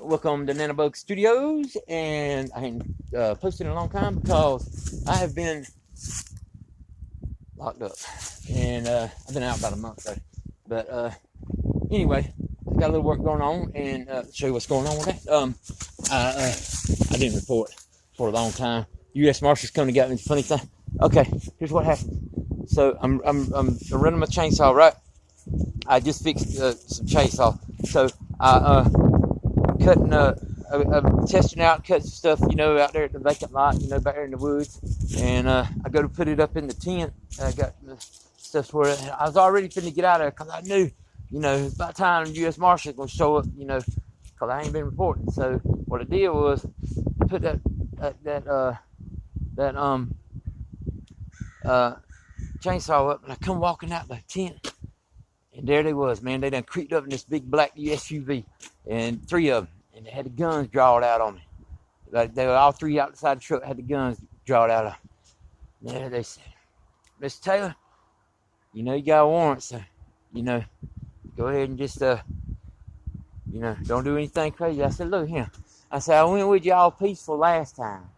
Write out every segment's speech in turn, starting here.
Welcome to Nanobugged Studios, and I hadn't posted in a long time because I have been locked up, and I've been out about a month though. But anyway, I got a little work going on, and show you what's going on with that. I didn't report for a long time. U.S. Marshals come to get me. The funny thing. Okay, here's what happened. So I'm running my chainsaw, right? I just fixed some chainsaw, so I cutting I'm testing out, cutting stuff, out there at the vacant lot, back there in the woods, and I go to put it up in the tent. I got the stuff for it. I was already finna get out of there because I knew, by the time the U.S. Marshals gonna show up, because I ain't been reporting. So what I did was put that chainsaw up, and I come walking out the tent, and there they was, man. They done creeped up in this big black SUV, and three of them, and they had the guns drawn out on me. Like they were all three outside the truck, had the guns drawn out on me. There they said, "Mr. Taylor, you got a warrant, so go ahead and just don't do anything crazy." I said, "Look here," I said, "I went with y'all peaceful last time."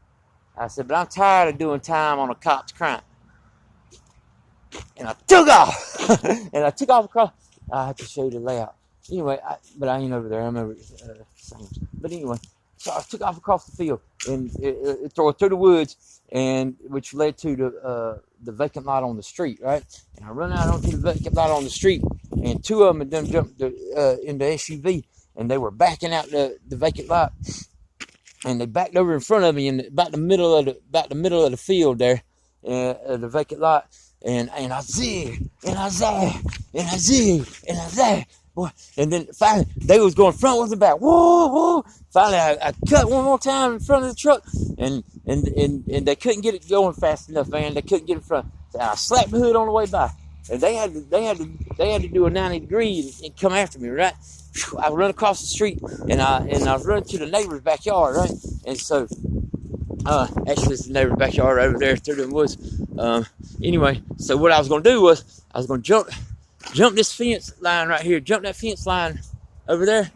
I said, "But I'm tired of doing time on a cop's crime." And I took off. And I took off across. I have to show you the layout. Anyway, but I ain't over there. I'm over Sam's. But anyway, so I took off across the field and through the woods, and which led to the vacant lot on the street, right? And I run out onto the vacant lot on the street, and two of them had done jumped in the SUV, and they were backing out the vacant lot, and they backed over in front of me in about the middle of the field there, the vacant lot. And I zigged, and I zagged, and I zigged, and I zagged. Boy, and then finally, they was going frontwards and back. Whoa, whoa. Finally, I cut one more time in front of the truck, and they couldn't get it going fast enough, man. They couldn't get in front. So I slapped the hood on the way by, and they had to do a 90 degree and come after me, right? I run across the street, and I was running to the neighbor's backyard, right? And so, actually, it's the neighbor's backyard right over there through the woods. Anyway, so what I was gonna do was I was gonna jump this fence line right here, jump that fence line over there.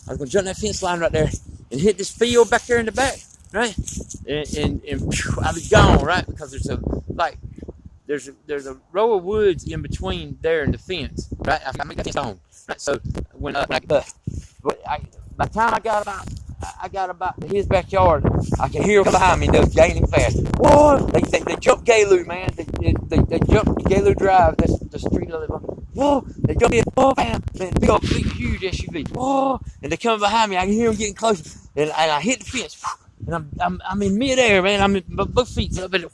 I was gonna jump that fence line right there and hit this field back there in the back, right? And I was gone, right? Because there's a row of woods in between there and the fence, right? I made that fence on, right? So when by the time I got about his backyard, I can hear him behind me, and they're gaining fast. Whoa! They jumped Gayloo, man. They jumped Gayloo Drive. That's the street I live on. Whoa! They jumped in. Whoa! Bam! Man, big, huge SUV. Whoa! And they coming behind me. I can hear them getting closer. And I hit the fence. And I'm in midair, man. I'm in both feet up in it.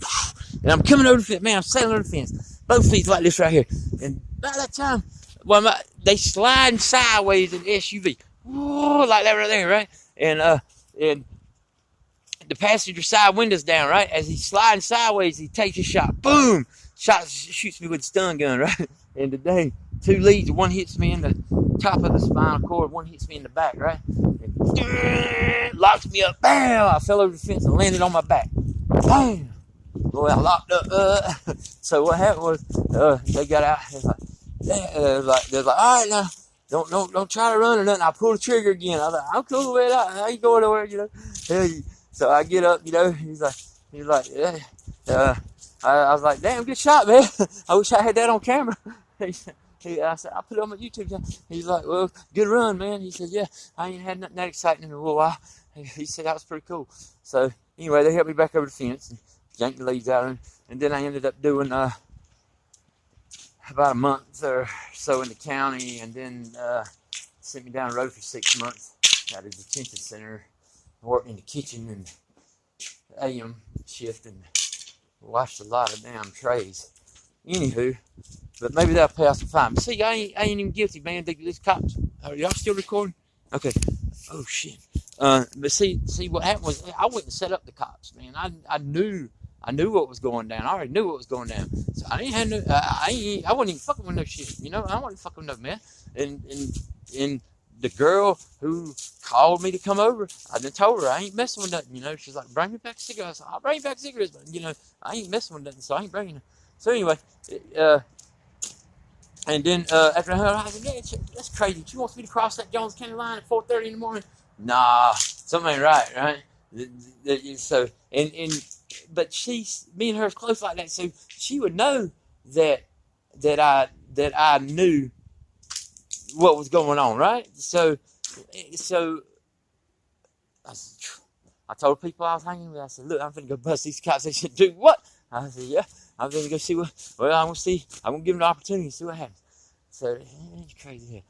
And I'm coming over the fence, man. I'm sailing over the fence. Both feet like this right here. And by that time, they sliding sideways in the SUV. Whoa! Like that right there, right? And the passenger side window's down, right? As he's sliding sideways, he takes a shot. Boom! Shoots me with a stun gun, right? And today, two leads. One hits me in the top of the spinal cord. One hits me in the back, right? And locks me up. Bam! I fell over the fence and landed on my back. Bam! Boy, I locked up. So what happened was, they got out. They're like, all right now. Don't try to run or nothing. I pulled the trigger again. I was like, I'm cool with that. I ain't going nowhere, So I get up, he's like, yeah. I was like, damn, good shot, man. I wish I had that on camera. I said, I'll put it on my YouTube channel. He's like, well, good run, man. He said, yeah, I ain't had nothing that exciting in a little while. He said that was pretty cool. So anyway, they helped me back over the fence and yanked the leads out, and then I ended up doing about a month or so in the county, and then sent me down the road for 6 months at a detention center, working in the kitchen and AM shift, and washed a lot of damn trays. Anywho, but maybe that'll pay off some fine. But see, I ain't even guilty, man. These cops, are y'all still recording? Okay. Oh shit. But see what happened was I went and set up the cops, man. I knew what was going down. I already knew what was going down. So I didn't have no. I wasn't even fucking with no shit. I wasn't fucking with no man. And the girl who called me to come over, I done told her I ain't messing with nothing. She's like, bring me back cigarettes. I'll bring you back cigarettes, but I ain't messing with nothing, so I ain't bringing them. So anyway, and then after her, I said, yeah, that's crazy. She wants me to cross that Jones County line at 4:30 in the morning. nah, something ain't right? So, but me and her is close like that, so she would know that I knew what was going on, right? So I, I told people I was hanging with. I said, "Look, I'm finna go bust these cops." They said, "Do what?" I said, "Yeah, I'm finna go see what. Well, I'm gonna see. I'm gonna give them the opportunity to see what happens." So it's crazy here.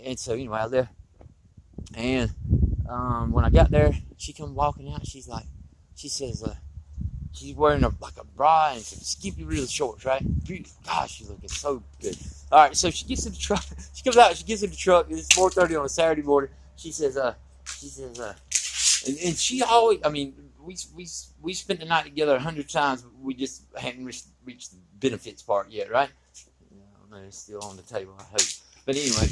And so anyway, I left, and when I got there, she come walking out. She says, she's wearing like a bra and some skimpy little shorts, right? Gosh, she's looking so good. All right, so she gets in the truck. She comes out. She gets in the truck. It's 4:30 on a Saturday morning. She says, and she always. I mean, we spent the night together 100 times. But we just hadn't reached the benefits part yet, right? No, it's still on the table. I hope. But anyway,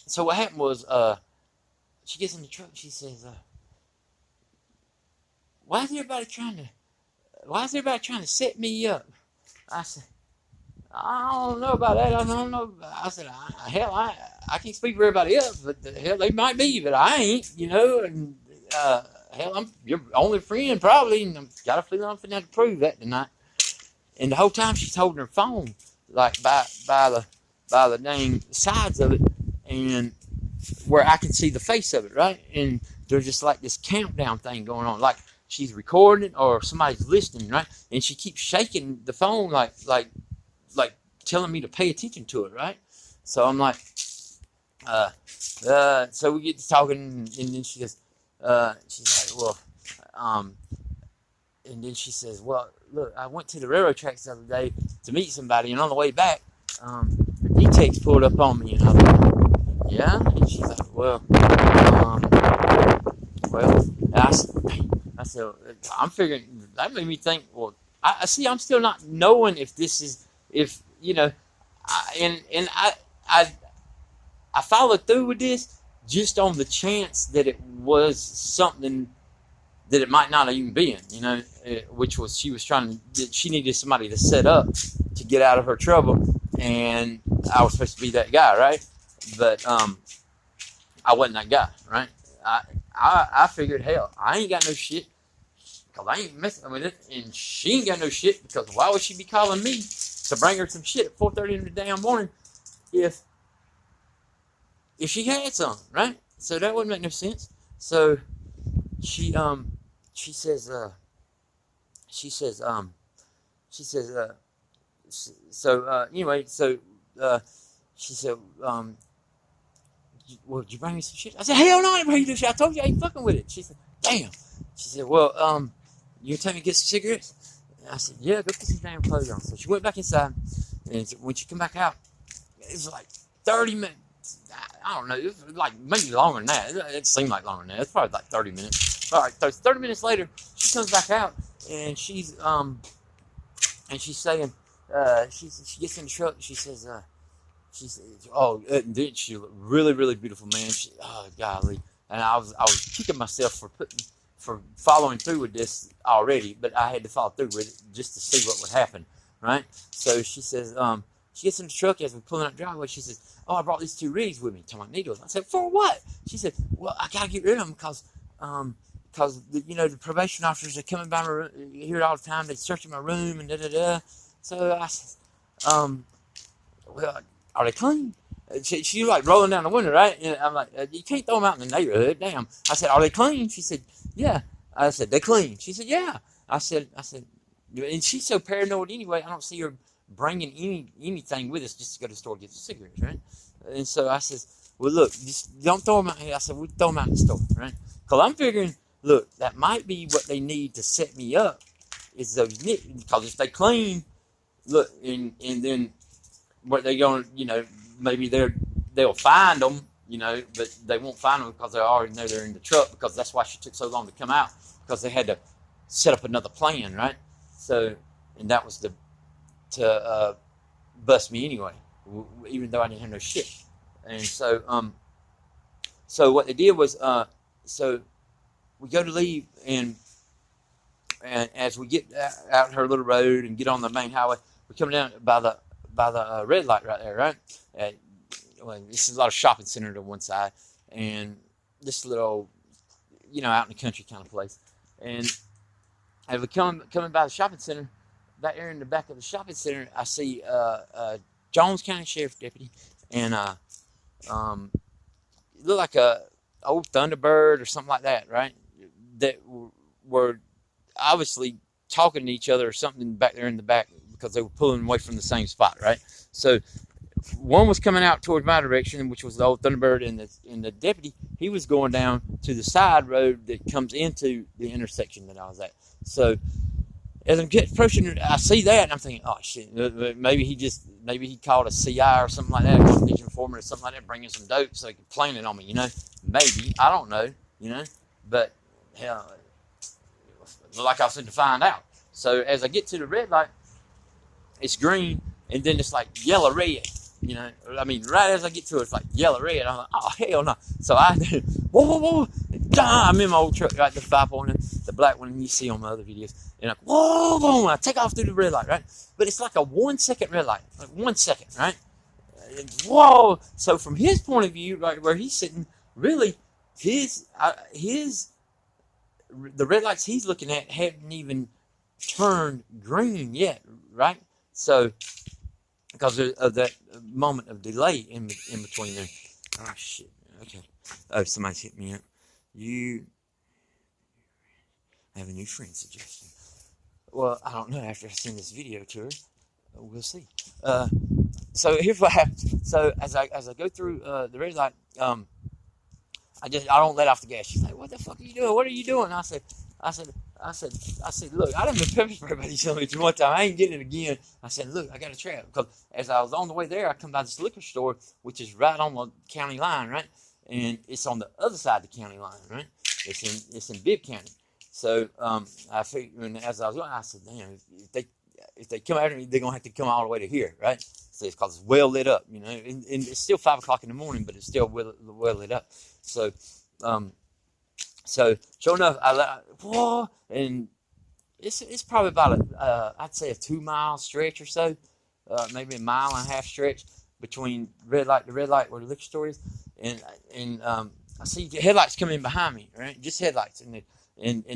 so what happened was, she gets in the truck. She says, why is everybody trying to set me up? I said, I don't know about that. I don't know. I said, hell, I can't speak for everybody else, but the hell, they might be, but I ain't, And hell, I'm your only friend probably, and I've got a feeling I'm finna have to prove that tonight. And the whole time she's holding her phone, like by the dang sides of it, and where I can see the face of it, right? And there's just like this countdown thing going on, like she's recording or somebody's listening, right? And she keeps shaking the phone like telling me to pay attention to it, right? So I'm like, so we get to talking, and then she goes, she's like, well, and then she says, well, look, I went to the railroad tracks the other day to meet somebody, and on the way back, the detaints pulled up on me, and I was like, yeah? And she's like, well, and I said, I'm figuring, that made me think, well, I see, I'm still not knowing if this is, if, I followed through with this just on the chance that it was something that it might not have even been, which was she needed somebody to set up to get out of her trouble, and I was supposed to be that guy, right? But I wasn't that guy, right? I figured, hell, I ain't got no shit because I ain't messing with it, and she ain't got no shit because why would she be calling me to bring her some shit at 4:30 in the damn morning if she had some, right? So that wouldn't make no sense. So she says anyway, so she said, well, did you bring me some shit? I said, hell no, I didn't bring you no shit. I told you I ain't fucking with it. She said, damn. She said, well, you tell me to get some cigarettes? And I said, yeah, go put some damn clothes on. So she went back inside, and when she come back out, it was like 30 minutes. I don't know. It was like maybe longer than that. It seemed like longer than that. It's probably like 30 minutes. All right, so 30 minutes later, she comes back out, and she's saying, she gets in the truck, and she says, oh, didn't she look really, really beautiful, man? Oh, golly. And I was kicking myself for following through with this already, but I had to follow through with it just to see what would happen, right? So she says, she gets in the truck as we're pulling up the driveway. She says, oh, I brought these 2 rigs with me, talking about needles. I said, for what? She said, well, I got to get rid of them because the probation officers are coming by my room, here all the time. They're searching my room and da-da-da. So I said, well, are they clean? She like rolling down the window, right? And I'm like, you can't throw them out in the neighborhood. Damn. I said, are they clean? She said, yeah. I said, they're clean. She said, yeah. I said, and she's so paranoid anyway, I don't see her bringing anything with us just to go to the store and get some cigarettes, right? And so I says, well, look, just don't throw them out here. I said, we'll throw them out in the store, right? Because I'm figuring, look, that might be what they need to set me up is those nits. Because if they clean, look, and then what they going, maybe they'll find them, but they won't find them because they already know they're in the truck, because that's why she took so long to come out, because they had to set up another plan, right? So, and that was to bust me anyway, even though I didn't have no shit. And so, so what they did was, so we go to leave, and as we get out her little road and get on the main highway, we come down by the red light right there, right? well, this is a lot of shopping center to one side, and this little, out in the country kind of place. And as we coming by the shopping center, back there in the back of the shopping center, I see Jones County Sheriff Deputy, and it looked like a old Thunderbird or something like that, right? That were obviously talking to each other or something back there in the back because they were pulling away from the same spot, right? So one was coming out towards my direction, which was the old Thunderbird, and the deputy, he was going down to the side road that comes into the intersection that I was at. So as I'm approaching, I see that, and I'm thinking, oh shit, maybe he called a CI or something like that, a confidential informant or something like that, bringing some dope so he could plan it on me, maybe, I don't know, but hell, like I was to find out. So as I get to the red light, it's green, and then it's like yellow red. Right as I get to it, it's like yellow red. I'm like, oh hell no! So I whoa, I'm in my old truck, right, the 5.0, the black one you see on my other videos, and whoa, I take off through the red light, right? But it's like a 1 second red light, like 1 second, right? And whoa! So from his point of view, right where he's sitting, really, the red lights he's looking at haven't even turned green yet, right? So because of that moment of delay in between there. Oh shit. Okay. Oh, somebody's hit me up. You have a new friend suggestion. Well, I don't know. After I send this video to her, we'll see. So here's what happened. So as I go through the red light, I don't let off the gas. She's like, "What the fuck are you doing? What are you doing?" I said, "Look, I done been pepper sprayed by these zombies one time. I ain't getting it again." I said, "Look, I got a trap." Because as I was on the way there, I come by this liquor store, which is right on the county line, right? And it's on the other side of the county line, right? It's in Bibb County. So I figured, and as I was going, I said, "Damn, if they come after me, they're gonna have to come all the way to here, right?" So it's because it's well lit up, and it's still 5 o'clock in the morning, but it's still well lit up. So, sure enough, and it's probably about I'd say a 2 mile stretch or so, maybe a 1.5 mile stretch between the red light where the liquor store is, and I see the headlights coming behind me, right? Just headlights, and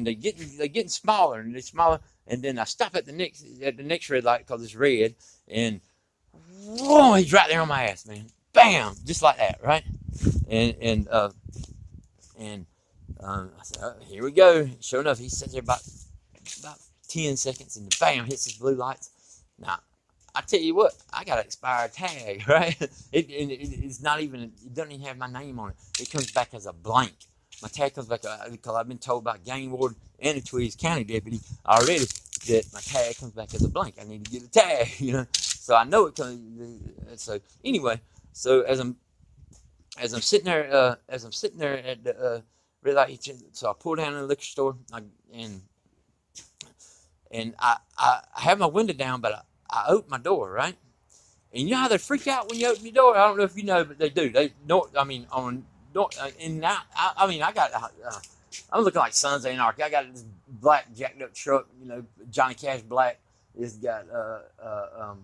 they're getting smaller and they're smaller, and then I stop at the next red light because it's red, and whoa, he's right there on my ass, man. Bam, just like that, right? And I said, oh, here we go. Sure enough, he sits there about 10 seconds, and bam, hits his blue lights. Now, I tell you what, I got an expired tag, right? It's not even, it doesn't even have my name on it. It comes back as a blank. My tag comes back, because I've been told by game warden and the Tweeds County deputy already that my tag comes back as a blank. I need to get a tag, So I know it comes. So anyway, so as I'm sitting there at the red light, so I pull down in the liquor store, and I have my window down, but I open my door, right? And you know how they freak out when you open your door? I don't know if you know, but they do. They know. I mean, I got. I'm looking like Sons of Anarchy. I got this black jacked up truck, Johnny Cash black. It's got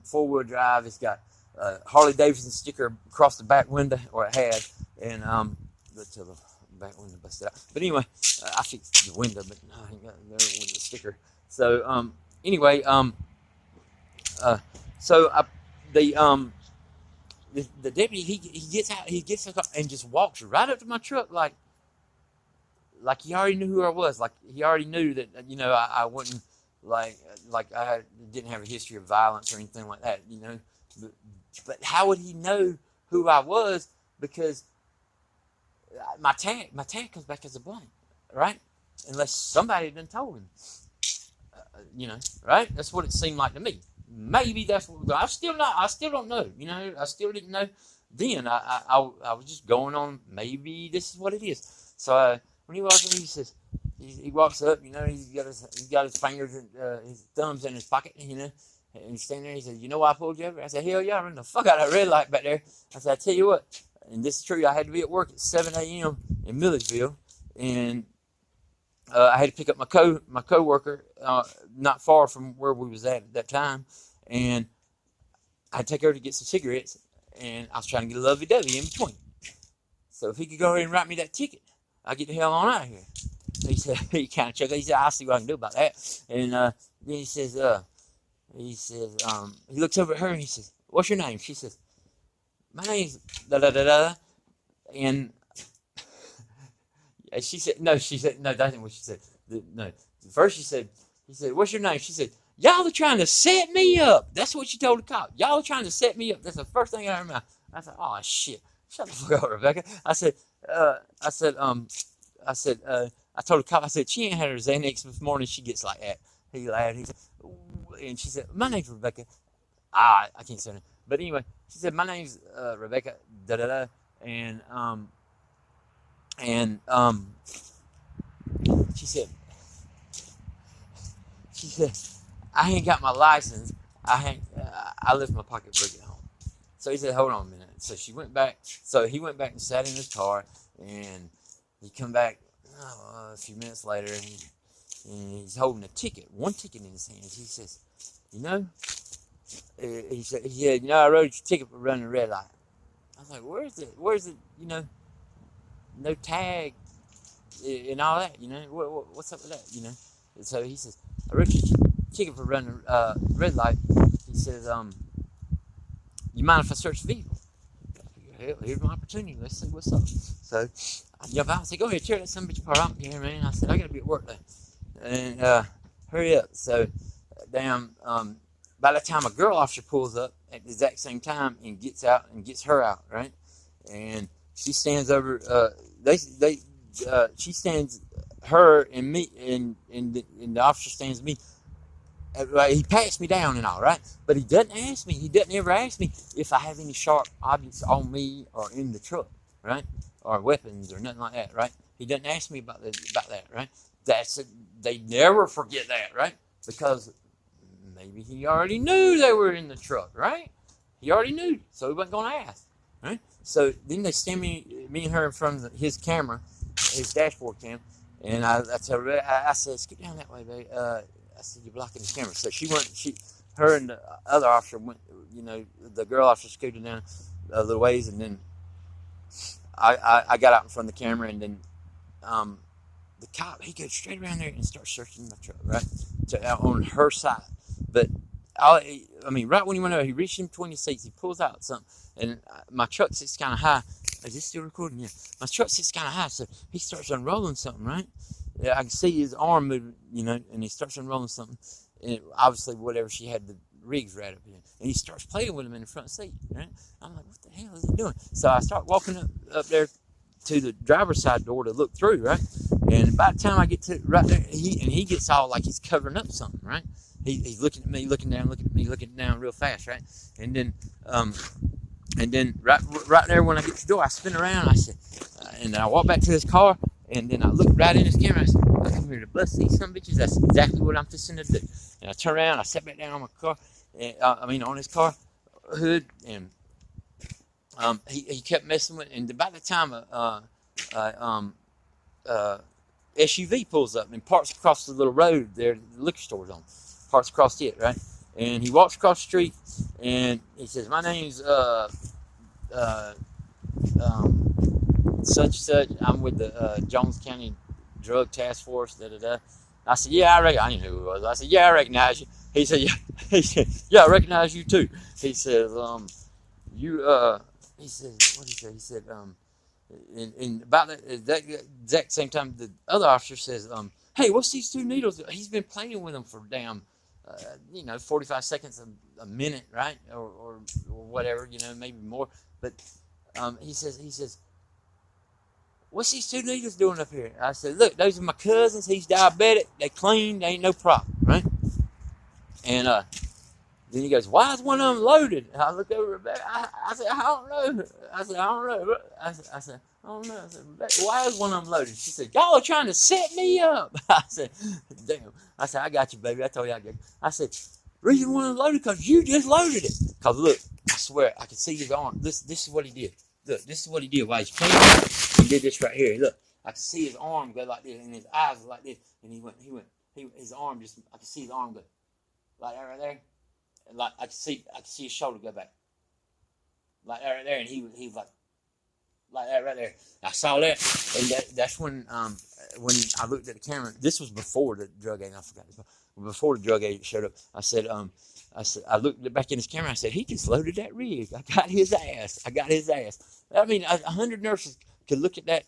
4-wheel drive. It's got Harley Davidson sticker across the back window, or it had, and till the back window busted out. But anyway, I fixed the window, but I ain't got no window sticker. So anyway, the deputy he gets out and just walks right up to my truck like he already knew who I was, like he already knew that I wouldn't like I didn't have a history of violence or anything like that, but how would he know who I was? Because my tag comes back as a blank, right? Unless somebody done told him, right? That's what it seemed like to me. Maybe that's what I still don't know. I still didn't know then. I was just going on. Maybe this is what it is. So when he walks in, he walks up. He's got his fingers and his thumbs in his pocket. And he's standing there. He said, "You know why I pulled you over?" I said, "Hell yeah, I ran the fuck out of that red light back there." I said, "I tell you what," and this is true. I had to be at work at 7 a.m. in Milledgeville, and I had to pick up my coworker not far from where we was at that time, and I take her to get some cigarettes, And I was trying to get a lovey-dovey in between. So if he could go ahead and write me that ticket, I'll get the hell on out of here. He said, he kind of chuckled. He said, I'll see what I can do about that. And then he says, he looks over at her and he says, what's your name? She says, my name's da-da-da-da. And she said, no, that ain't what she said. No. First he said, what's your name? She said, y'all are trying to set me up. That's what she told the cop. Y'all are trying to set me up. That's the first thing out of her mouth. I said, oh, shit. Shut the fuck up, Rebecca. I told the cop, I said, she ain't had her Xanax this morning. She gets like that. He laughed. He said, and she said, my name's Rebecca. I can't say her name. But anyway, she said, my name's Rebecca, da-da-da. And she said, I ain't got my license. I left my pocketbook at home. So he said, hold on a minute. So she went back. So he went back and sat in his car, and he come back a few minutes later, and he's holding a ticket, one ticket in his hands. He says, you know, he said, you know, I wrote your ticket for running a red light. I was like, where's it, you know, no tag and all that, you know, what's up with that, you know? And so he says, I wrote your ticket for running a red light. He says, you mind if I search the vehicle? Hell, here's my opportunity. Let's see what's up. So I jump out and say, go ahead, tear that son of a bitch apart. I don't care, man. I said, I got to be at work though. And hurry up. So by the time a girl officer pulls up at the exact same time and gets out and gets her out, right? And she stands over, she stands her and me, and the officer stands me. He pats me down and all, right? But he doesn't ever ask me if I have any sharp objects on me or in the truck, right? Or weapons or nothing like that, right? He doesn't ask me about that, right? They never forget that, right? Because maybe he already knew they were in the truck, right? He already knew, so he wasn't going to ask, right? So then they stand me and her in front of his camera, his dashboard cam, and I said, skip down that way, baby. I said, you're blocking the camera. So her and the other officer went, you know, the girl officer scooted down a little ways, and then I got out in front of the camera, and then the cop, he goes straight around there and starts searching my truck, right, on her side. But right when he went over, he reached in between the seats, he pulls out something, and my truck sits kind of high. Is this still recording? Yeah. My truck sits kind of high, so he starts unrolling something, right? Yeah, I can see his arm moving, you know, and he starts unrolling something. And obviously, whatever she had the rigs right up in. And he starts playing with him in the front seat, right? I'm like, what the hell is he doing? So I start walking up there to the driver's side door to look through, right? And by the time I get to right there, he gets all like he's covering up something, right? He's looking at me, looking down real fast, right? And then right there when I get to the door, I spin around, I said, and then I walk back to his car, and then I look right in his camera, I said, I come here to bust these some bitches, that's exactly what I'm fixing to do. And I turn around, I sat back down on my car, on his car hood, and he kept messing with it, and by the time SUV pulls up and parks across the little road there the liquor store's on, parks across it, right? And he walks across the street, and he says, my name's such and such. I'm with the Jones County Drug Task Force. Da da da. I said, yeah, I didn't know who it was. I said, yeah, I recognize you. He said, yeah. He said, yeah, I recognize you too. He says, he said, what did he say? He said, and about that exact same time, the other officer says, hey, what's these two needles? He's been playing with them for damn, 45 seconds, a minute, right? Or whatever, maybe more. But he says, what's these two needles doing up here? I said, look, those are my cousins. He's diabetic. They clean. They ain't no problem, right? And then he goes, why is one of them loaded? And I look over at Rebecca. I said, I don't know. I said, I don't know. I said, I don't know. I said, Rebecca, why is one of them loaded? She said, y'all are trying to set me up. I said, damn. I said, I got you, baby. I told you I got you. I said, reason one of them loaded because you just loaded it. Because look, I swear, I can see his arm. This is what he did. Look, this is what he did while he's playing. He did this right here. Look, I can see his arm go like this, and his eyes like this. And his arm just, I can see his arm go like that right there. And like I can see his shoulder go back. like that right there, and he was like that right there. I saw that, and that's when I looked at the camera. This was before the drug agent. I forgot before the drug agent showed up. I looked back in his camera. I said, he just loaded that rig. I got his ass. I mean, 100 nurses could look at that.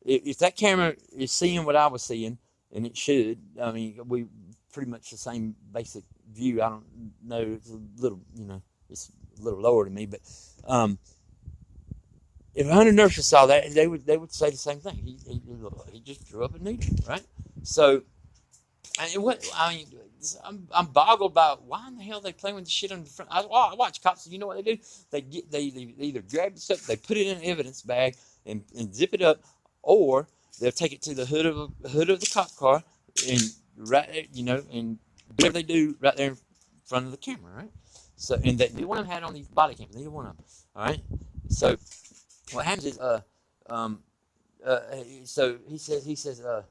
If that camera is seeing what I was seeing, and it should. I mean, we pretty much the same basic view. I don't know. It's a little, it's a little lower than me, but if 100 nurses saw that, they would say the same thing. He just drew up a needle, right? So, I'm boggled by why in the hell they playing with the shit on the front. I watch cops. You know what they do? They either grab the stuff, they put it in an evidence bag and zip it up, or they'll take it to the hood of the cop car and and whatever they do right there in front of the camera, right? So, and neither one of them had on these body cams. Neither one of them. All right. So what happens is so he says, well,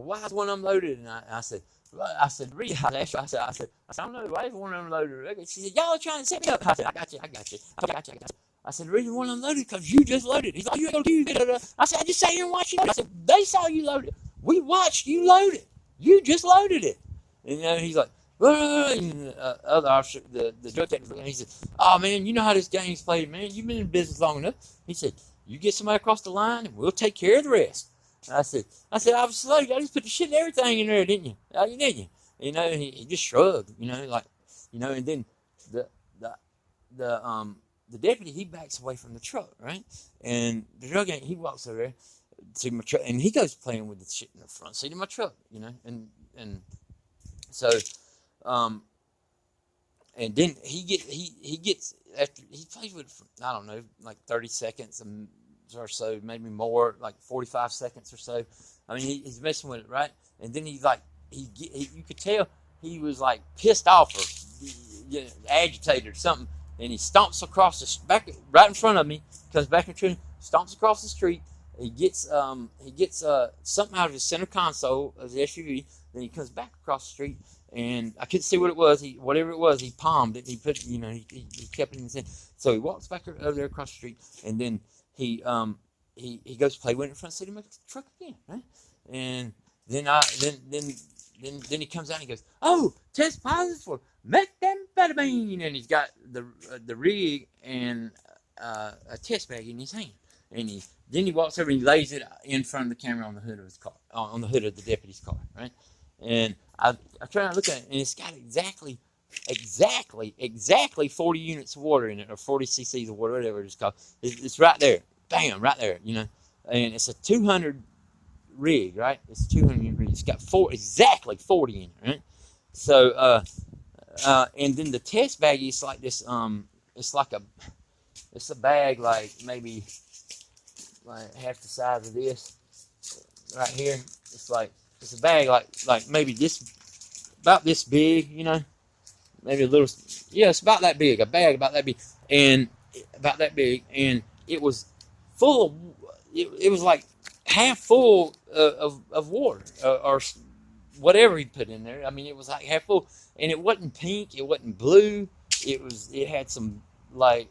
why is one of them loaded? And I said, read. I don't know, why is one of them loaded? She said, y'all are trying to set me up. I said, I got you. I said, the reason one of them loaded because you just loaded. He's like, you ain't gonna do that. I said, I just sat here and watched you load it. I said, they saw you load it. We watched you load it. You just loaded it. And he's like, and the other officer, the drug technician, he said, oh man, you know how this game's played, man. You've been in business long enough. He said, you get somebody across the line and we'll take care of the rest. And I said, I was slow. I just put the shit and everything in there, didn't you? Didn't you? And he just shrugged, and then the deputy, he backs away from the truck, right? And the drug agent, he walks over there to my truck, and he goes playing with the shit in the front seat of my truck, and so, and then he gets after he plays with it for, I don't know, like 30 seconds or so, maybe more, like 45 seconds or so. I mean, he's messing with it, right? And then he's like, you could tell he was like pissed off or agitated or something. And he stomps across back right in front of me, comes back in the stomps across the street. He gets something out of his center console of the SUV. Then he comes back across the street, and I couldn't see what it was. Whatever it was, he palmed it. He put, he kept it in his hand. So he walks back over there across the street, and then he goes to play with it in front seat of my truck again, right? And then he comes out and he goes, oh, test positive for methamphetamine, and he's got the rig and a test bag in his hand, and then he walks over and he lays it in front of the camera on the hood of his car, on the hood of the deputy's car, right? And I try to look at it, and it's got exactly 40 units of water in it, or 40 cc's of water, whatever it's called. It's right there, bam, right there, and it's a 200 rig, right? It's 200 rig. It's got exactly 40 in it, right? So, and then the test bag is like this. It's a bag like maybe like half the size of this right here. It's a bag like maybe about this big, maybe a little. Yeah, it's about that big. A bag about that big, and it was full of. It was like half full of water or whatever he put in there. I mean, it was like half full, and it wasn't pink, it wasn't blue. It had some like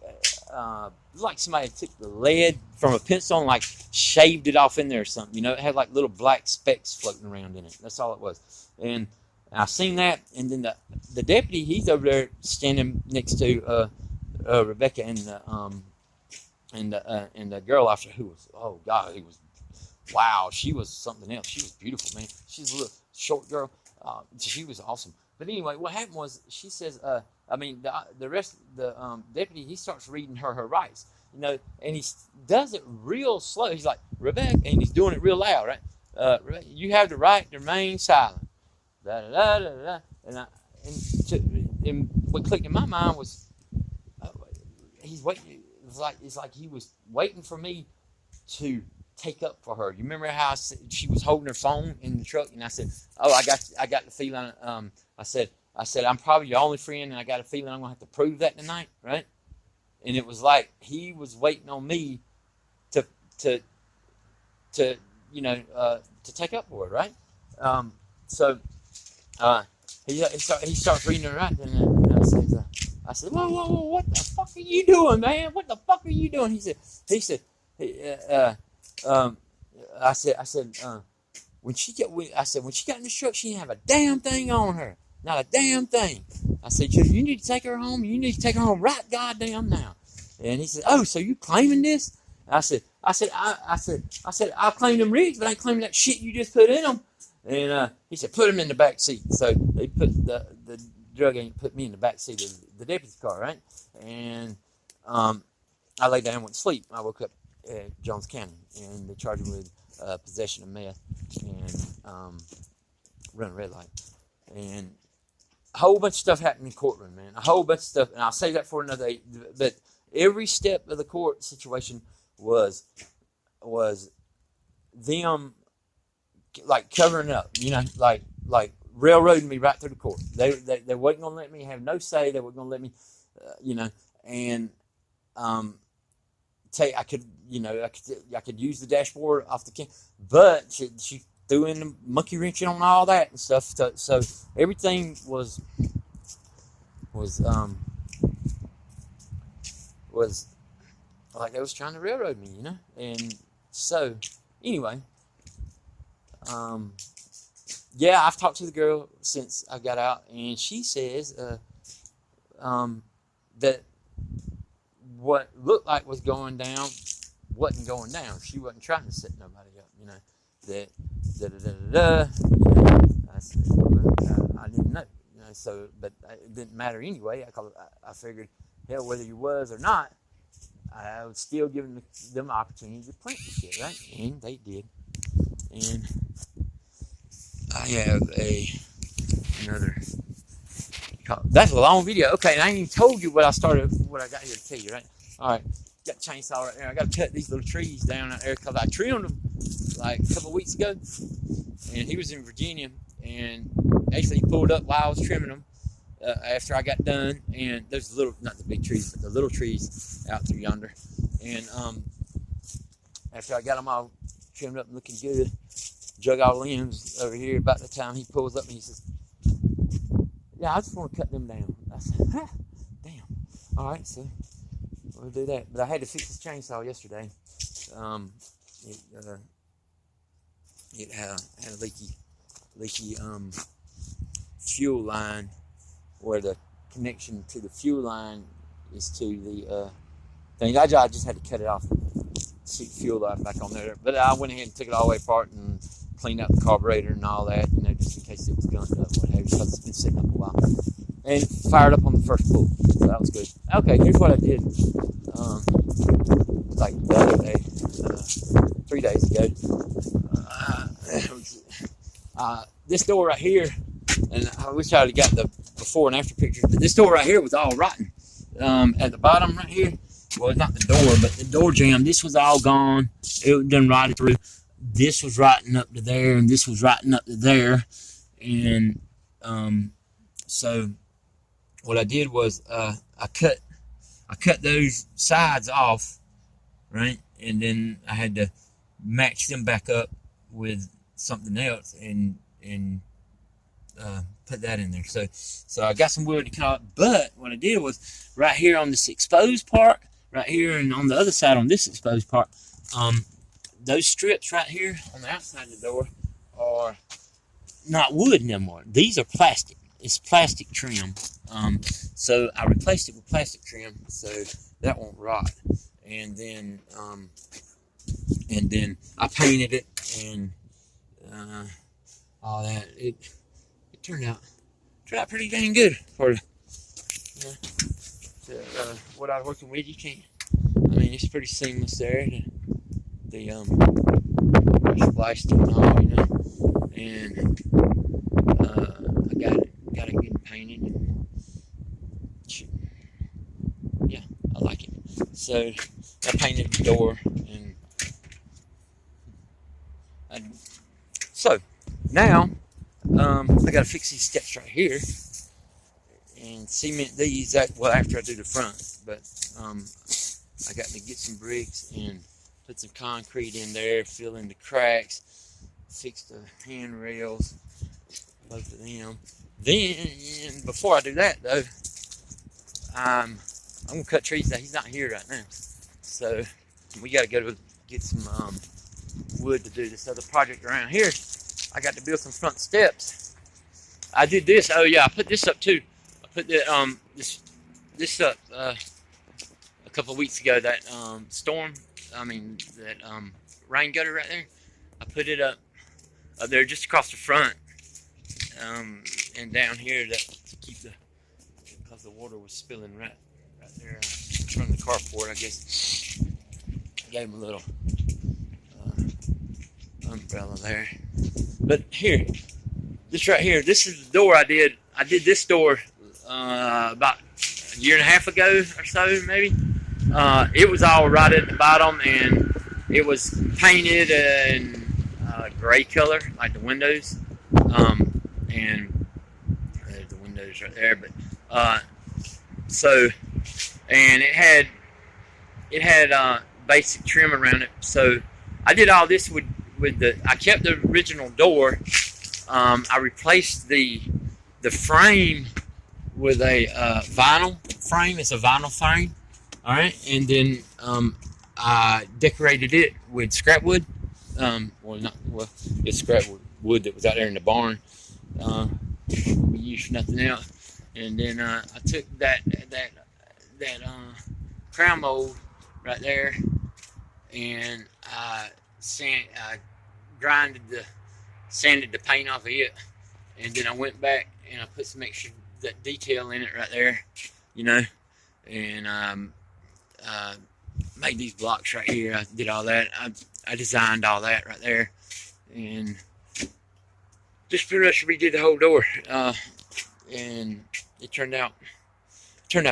somebody took the lead from a pencil and like shaved it off in there or something. It had like little black specks floating around in it. That's all it was. And I seen that, and then the deputy, he's over there standing next to Rebecca and the girl officer, who was, oh God, wow, she was something else. She was beautiful, man. She's a little short girl. She was awesome. But anyway, what happened was, she says, the rest of the deputy, he starts reading her rights, and he does it real slow. He's like, Rebecca, and he's doing it real loud, right? Rebecca, you have the right to remain silent. Da, da, da, da, da. And what clicked in my mind was, he's waiting. It's like he was waiting for me to take up for her. You remember how she was holding her phone in the truck, and I said, "Oh, I got the feeling." I said, "I'm probably your only friend, and I got a feeling I'm gonna have to prove that tonight, right?" And it was like he was waiting on me to take up for her, right? So he starts reading her right, and I said, whoa, what the fuck are you doing, man? What the fuck are you doing? He said, I said, when she got in the truck, she didn't have a damn thing on her, not a damn thing. I said, you need to take her home. You need to take her home right goddamn now. And he said, oh, so you claiming this? I said, I'll claim them rigs, but I ain't claiming that shit you just put in them. And he said, put him in the back seat. So they put the drug agent put me in the back seat of the deputy's car, right? And I laid down and went to sleep. I woke up at Jones County, and they charged me with possession of meth and running red light. And a whole bunch of stuff happened in the courtroom, man. A whole bunch of stuff, and I'll save that for another day. But every step of the court situation was them like covering up, you know, like railroading me right through the court. They wasn't gonna let me have no say. They weren't gonna let me, you know, and I could use the dashboard off the camera, but she threw in the monkey wrenching on all that and stuff. So everything was like they was trying to railroad me, you know. And so anyway, yeah, I've talked to the girl since I got out, and she says that what looked like was going down wasn't going down. She wasn't trying to set nobody up, you know. That I said, well, I didn't know, you know. So, but it didn't matter anyway. I figured, hell, whether you was or not, I would still give them opportunity to plant the shit, right? And they did. And I have another. That's a long video. Okay, and I ain't even told you what I got here to tell you, right? All right, got a chainsaw right there. I got to cut these little trees down out there because I trimmed them like a couple of weeks ago. And he was in Virginia, and actually he pulled up while I was trimming them after I got done. And there's not the big trees, but the little trees out through yonder. And after I got them all trimmed up and looking good, jug all limbs over here, about the time he pulls up and he says, yeah, I just want to cut them down. I said, damn. All right, so we'll do that. But I had to fix this chainsaw yesterday. It had a leaky fuel line, where the connection to the fuel line is to the thing. I just had to cut it off, shoot fuel line back on there. But I went ahead and took it all the way apart and cleaned out the carburetor and all that, you know, just in case it was gunked up, what have you, because it's been sitting up a while. And fired up on the first pull, so that was good. Okay, here's what I did. Like the other day, 3 days ago. This door right here, and I wish I had got the before and after pictures, but this door right here was all rotten. At the bottom right here, well, not the door, but the door jamb, this was all gone. It was done rotted through. This was rotten up to there, and this was rotten up to there. And so what I did was I cut those sides off, right? And then I had to match them back up with something else and put that in there. So I got some wood to cut off, but what I did was right here on this exposed part, right here, and on the other side on this exposed part, those strips right here on the outside of the door are not wood anymore. These are plastic. It's plastic trim. So I replaced it with plastic trim so that won't rot. And then I painted it and all that. It turned out pretty dang good for what I was working with. You can't. I mean, it's pretty seamless there. The spliced and all, you know, and I got it getting painted. And yeah, I like it. So I painted the door, and so now I got to fix these steps right here and cement these. After I do the front, but I got to get some bricks and put some concrete in there, fill in the cracks, fix the handrails, both of them. Then, before I do that though, I'm gonna cut trees. That he's not here right now, so we got to go to get some wood to do this other project around here. I got to build some front steps. I did this. Oh yeah, I put this up too. I put the this up a couple of weeks ago. That rain gutter right there. I put it up there just across the front, and down here to keep because the water was spilling right there in front of the carport. I guess gave him a little umbrella there. But here, this right here, this is the door I did. I did this door about a year and a half ago or so, maybe. It was all rotted at the bottom, and it was painted in gray color, like the windows. And there's the windows right there. But and it had basic trim around it. So I did all this with I kept the original door. I replaced the frame with a vinyl frame. It's a vinyl frame, all right. And then I decorated it with scrap wood. It's scrap wood that was out there in the barn. We used for nothing else. And then I took that crown mold right there, and I sanded the paint off of it, and then I went back and I put some extra that detail in it right there, you know, and made these blocks right here. I did all that. I designed all that right there, and just pretty much redid the whole door, and it turned out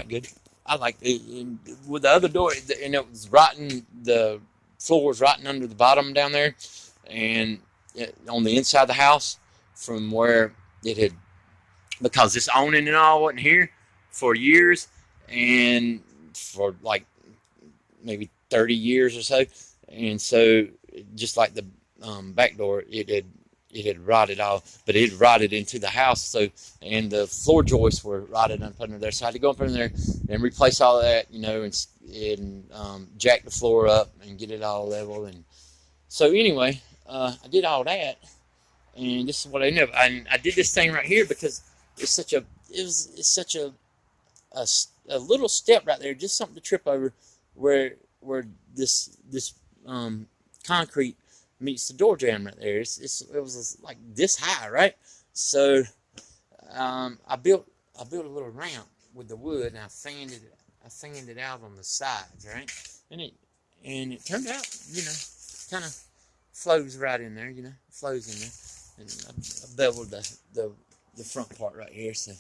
good. I liked it. And with the other door, and it was rotten. The floor was rotten under the bottom down there, and on the inside of the house, from where it had, because this awning and all wasn't here for years, and for like maybe 30 years or so, and so just like the back door, it had rotted off, but it had rotted into the house. So, and the floor joists were rotted up under there. So I had to go up under there and replace all of that, you know, and jack the floor up and get it all level. And so anyway, I did all that, and this is what I ended up. I did this thing right here because it's such a little step right there, just something to trip over, where this concrete meets the door jamb right there. It was like this high, right? So I built a little ramp with the wood, and I fanned it out on the sides, right? And it turned out, you know, kind of flows right in there, you know, flows in there. And I beveled the front part right here, so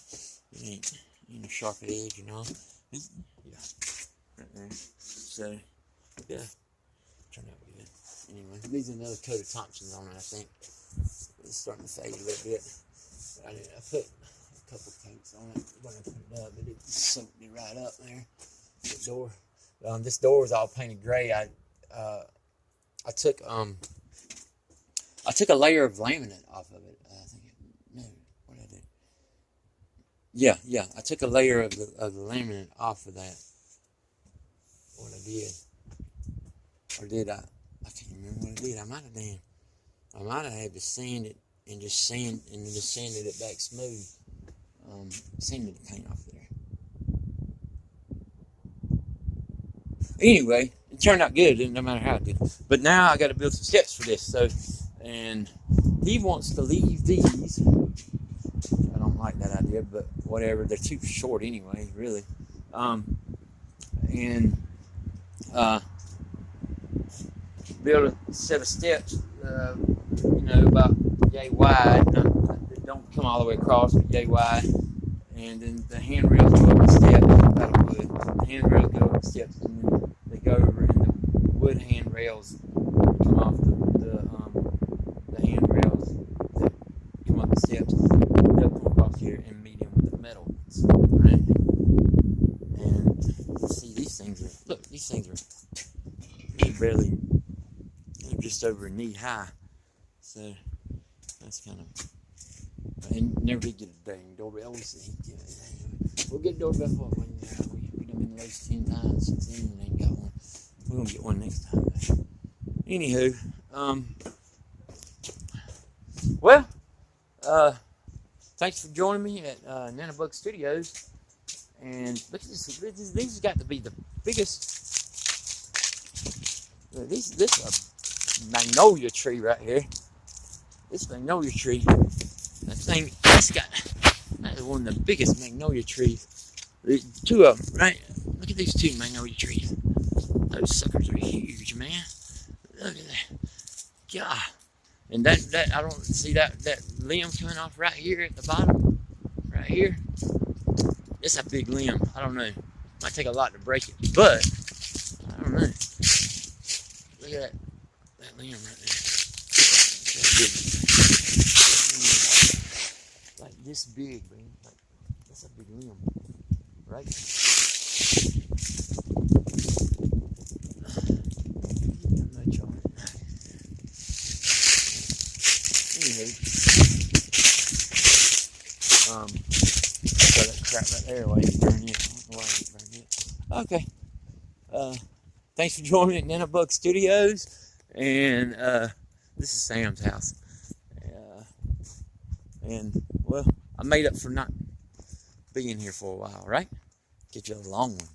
it ain't a sharp edge, you know. Yeah, right there. So yeah, turned out good. Anyway, these are another coat of Thompson's on it, I think. It's starting to fade a little bit. I put a couple coats on it when I put it up, but it soaked me right up there. The door. This door was all painted gray. I took a layer of laminate off of it. What did I do? Yeah. I took a layer of the laminate off of that. What I did, or did I? I can't remember what I did. I might have had to sand it and just sanded it back smooth. Sanded the paint off there. Anyway, it turned out good, no matter how it did. But now I got to build some steps for this. So, and he wants to leave these. I don't like that idea, but whatever. They're too short anyway, really. Build a set of steps, you know, about yay wide. Don't come all the way across, but yay wide. And then the handrails go up the steps, about wood. The handrails go up the steps, and then they go over, and the wood handrails come off the handrails that come up the steps. They'll come across here and meet him with the metal ones, right? And see, these things are barely. Just over knee high, so that's kind of. I never did get a dang doorbell. We'll get a doorbell when one of those 10 times since then and ain't got one. We're gonna get one next time. Anywho, well, thanks for joining me at nanobugged Studios. And look at this. These got to be the biggest. This magnolia tree right here. This magnolia tree. That is one of the biggest magnolia trees. Two of them, right? Look at these two magnolia trees. Those suckers are huge, man. Look at that. God. And that I don't see that limb coming off right here at the bottom. Right here. It's a big limb. I don't know. Might take a lot to break it, but I don't know. Look at that limb right there. Like this big, man. Like, that's a big limb, right? Anyway, so that crap right there, why you burn it? Why you burn it? Okay. Thanks for joining at nanobugged Studios, and this is Sam's house. And well, I made up for not being here for a while, right? Get you a long one.